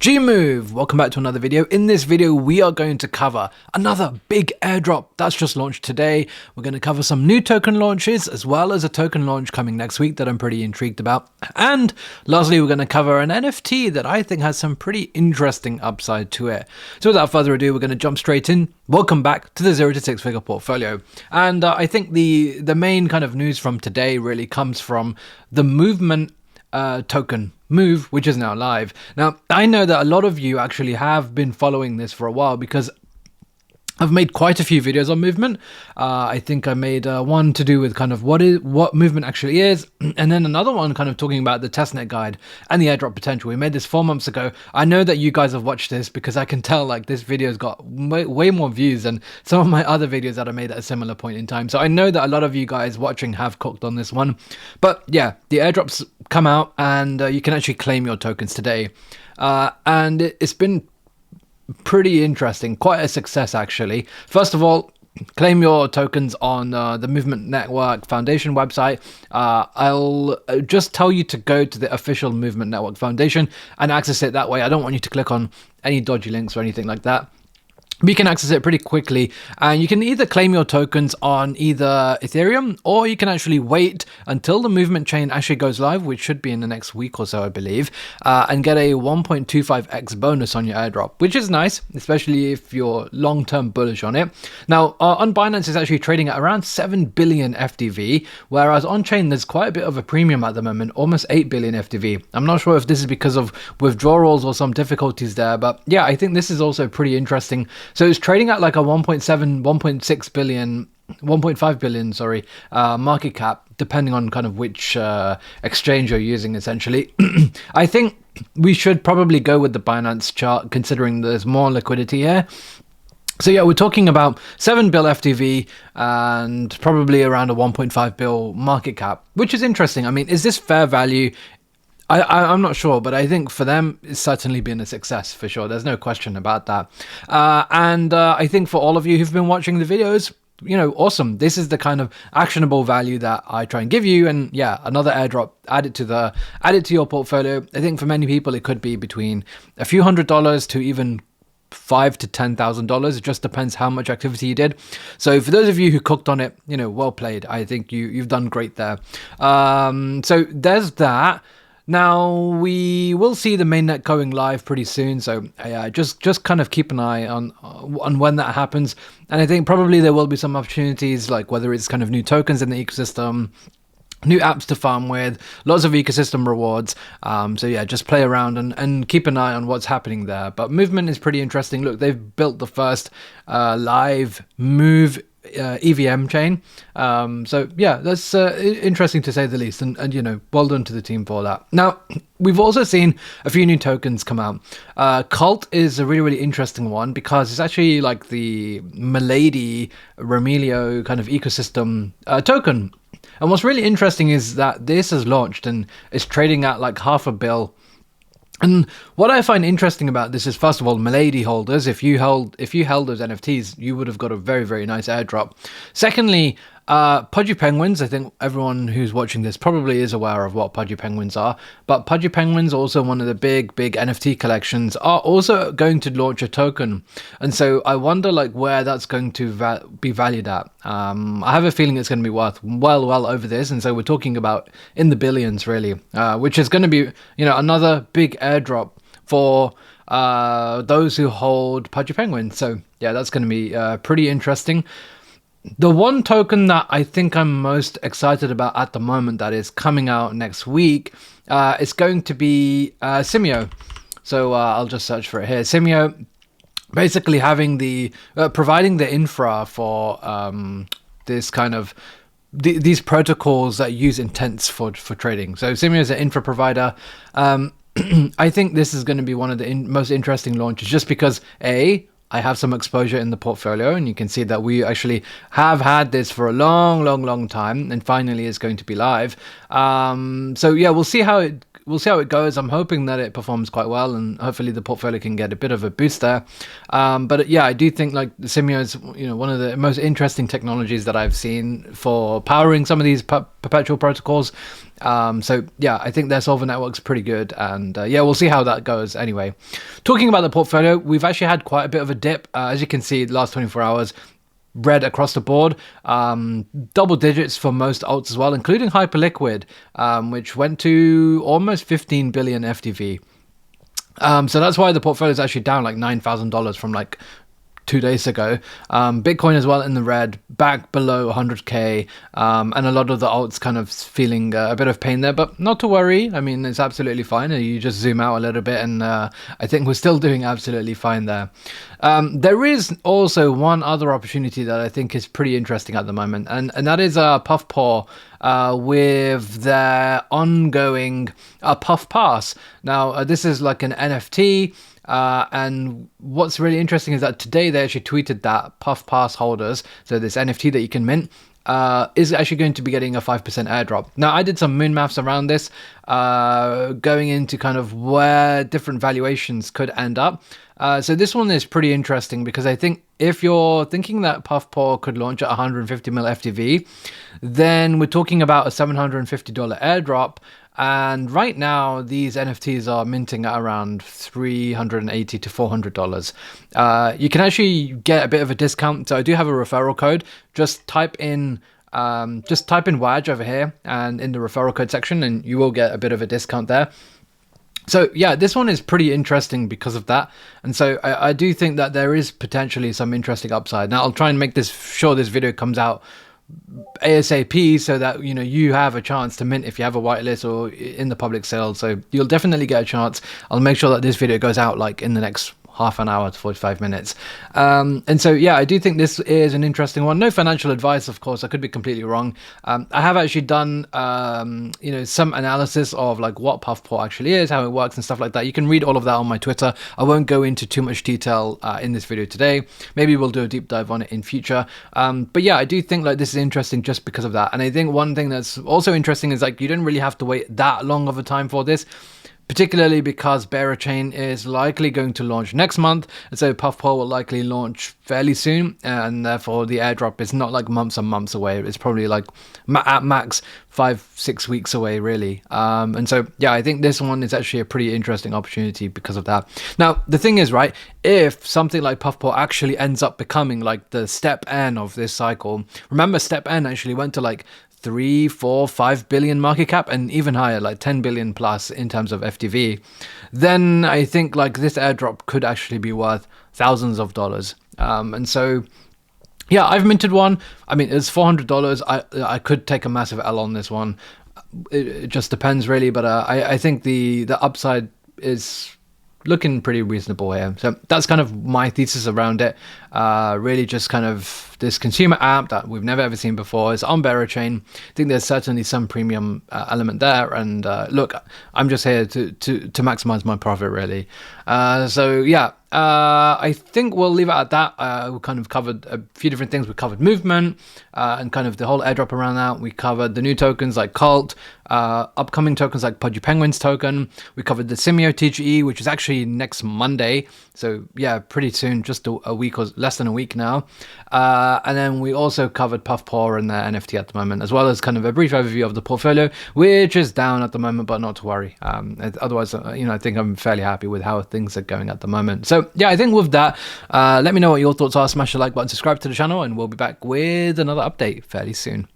Gmove, welcome back to another video. In this video, we are going to cover another big airdrop that's just launched today. We're going to cover some new token launches, as well as a token launch coming next week that I'm pretty intrigued about. And lastly, we're going to cover an NFT that I think has some pretty interesting upside to it. So without further ado, we're going to jump straight in. Welcome back to the 0 to 6 figure portfolio. And I think the main kind of news from today really comes from the movement token Move, which is now live. Now, I know that a lot of you actually have been following this for a while because I've made quite a few videos on movement. I think I made one to do with kind of what movement actually is, and then another one kind of talking about the testnet guide and the airdrop potential. We made this 4 months ago. I know that you guys have watched this because I can tell like this video's got way more views than some of my other videos that I made at a similar point in time. So I know that a lot of you guys watching have cooked on this one. But yeah, the airdrops come out and you can actually claim your tokens today. And it's been pretty interesting, quite a success actually. First of all, claim your tokens on the Movement Network Foundation website. I'll just tell you to go to the official Movement Network Foundation and access it that way. I don't want you to click on any dodgy links or anything like that. You can access it pretty quickly, and you can either claim your tokens on either Ethereum, or you can actually wait until the movement chain actually goes live, which should be in the next week or so, I believe, and get a 1.25x bonus on your airdrop, which is nice, especially if you're long-term bullish on it. Now, on Binance, it's actually trading at around 7 billion FDV, whereas on-chain, there's quite a bit of a premium at the moment, almost 8 billion FDV. I'm not sure if this is because of withdrawals or some difficulties there, but yeah, I think this is also pretty interesting. So it's trading at like a 1.7, 1.6 billion, 1.5 billion, sorry, market cap, depending on kind of which exchange you're using, essentially. I think we should probably go with the Binance chart, considering there's more liquidity here. So yeah, we're talking about 7 bill FTV and probably around a 1.5 bill market cap, which is interesting. I mean, is this fair value? I'm not sure, but I think for them, it's certainly been a success for sure. There's no question about that. And I think for all of you who've been watching the videos, you know, awesome. This is the kind of actionable value that I try and give you. And yeah, another airdrop, add it to your portfolio. I think for many people, it could be between a few $100s to even $5,000 to $10,000. It just depends how much activity you did. So for those of you who cooked on it, you know, well played. I think you've done great there. So there's that. Now, we will see the mainnet going live pretty soon, so yeah, just kind of keep an eye on when that happens. And I think probably there will be some opportunities, like whether it's kind of new tokens in the ecosystem, new apps to farm with, lots of ecosystem rewards. So yeah, just play around and keep an eye on what's happening there. But movement is pretty interesting. Look, they've built the first live move EVM chain. So yeah, that's interesting to say the least, and you know, well done to the team for that. Now, we've also seen a few new tokens come out. Cult is a really interesting one because it's actually like the Milady Remilio kind of ecosystem token. And what's really interesting is that this has launched and is trading at like $500 million. And what I find interesting about this is, first of all, Milady holders, if you held those NFTs, you would have got a very nice airdrop. Secondly, pudgy penguins. I think everyone who's watching this probably is aware of what pudgy penguins are, but pudgy penguins, also one of the big NFT collections, are also going to launch a token. And so I wonder like where that's going to be valued at. I have a feeling it's going to be worth well over this, and so we're talking about in the billions really, which is going to be, you know, another big airdrop for those who hold pudgy penguins. So yeah, that's going to be pretty interesting. The one token that I think I'm most excited about at the moment that is coming out next week is going to be Symmio. So I'll just search for it here. Symmio, basically having providing the infra for this kind of these protocols that use intents for trading. So Symmio is an infra provider. I think this is going to be one of the most interesting launches, just because I have some exposure in the portfolio, and you can see that we actually have had this for a long time, and finally it's going to be live. So yeah, we'll see how it goes. I'm hoping that it performs quite well, and hopefully the portfolio can get a bit of a boost there. But yeah, I do think like Symmio is, you know, one of the most interesting technologies that I've seen for powering some of these perpetual protocols. So yeah, I think their solver network's pretty good, and yeah, we'll see how that goes. Anyway, talking about the portfolio, we've actually had quite a bit of a dip. As you can see, the last 24 hours, red across the board, double digits for most alts as well, including Hyperliquid, which went to almost 15 billion FTV. So that's why the portfolio is actually down like $9,000 from like 2 days ago. Bitcoin as well in the red, back below 100k, and a lot of the alts kind of feeling a bit of pain there, but not to worry. I mean, it's absolutely fine. You just zoom out a little bit, and I think we're still doing absolutely fine there. There is also one other opportunity that I think is pretty interesting at the moment, and that is Puffpaw with their ongoing Puffpass. Now, this is like an NFT. And what's really interesting is that today they actually tweeted that Puffpass holders, so this NFT that you can mint, is actually going to be getting a 5% airdrop. Now, I did some moon maths around this, going into kind of where different valuations could end up. So this one is pretty interesting because I think if you're thinking that Puffpaw could launch at 150 mil FTV, then we're talking about a $750 airdrop. And right now, these NFTs are minting at around $380 to $400. You can actually get a bit of a discount. So I do have a referral code. Just type in WAJ over here and in the referral code section, and you will get a bit of a discount there. So yeah, this one is pretty interesting because of that. And so I do think that there is potentially some interesting upside. Now, I'll try and make sure this video comes out ASAP so that you have a chance to mint if you have a whitelist or in the public sale. So you'll definitely get a chance. I'll make sure that this video goes out like in the next half an hour to 45 minutes. And so yeah, I do think this is an interesting one. No financial advice, of course. I could be completely wrong. I have actually done some analysis of like what Puffpaw actually is, how it works and stuff like that. You can read all of that on my Twitter. I won't go into too much detail in this video today. Maybe we'll do a deep dive on it in future. But yeah, I do think like this is interesting just because of that. And I think one thing that's also interesting is like you don't really have to wait that long of a time for this, particularly because Bearer Chain is likely going to launch next month, and so Puffpaw will likely launch fairly soon, and therefore the airdrop is not like months and months away. It's probably like at max 5-6 weeks away, really. And so yeah, I think this one is actually a pretty interesting opportunity because of that. Now, the thing is, right, if something like Puffpaw actually ends up becoming like the step N of this cycle, remember step N actually went to like 3, 4, 5 billion market cap and even higher, like 10 billion plus in terms of FTV, then I think like this airdrop could actually be worth thousands of dollars. And so yeah, I've minted one. I mean, it's $400. I could take a massive L on this one. It just depends really, but I think the upside is looking pretty reasonable here. So that's kind of my thesis around it. Really just kind of this consumer app that we've never ever seen before. It's on Bearer Chain. I think there's certainly some premium element there. And look, I'm just here to maximize my profit really. So yeah, I think we'll leave it at that. We kind of covered a few different things. We covered movement and kind of the whole airdrop around that. We covered the new tokens like Cult, upcoming tokens like Pudgy Penguins token. We covered the Symmio TGE, which is actually next Monday. So yeah, pretty soon, just a week or less than a week now. And then we also covered Puffpaw and their NFT at the moment, as well as kind of a brief overview of the portfolio, which is down at the moment, but not to worry. Otherwise, I think I'm fairly happy with how things are going at the moment. So yeah, I think with that, let me know what your thoughts are. Smash the like button, subscribe to the channel, and we'll be back with another update fairly soon.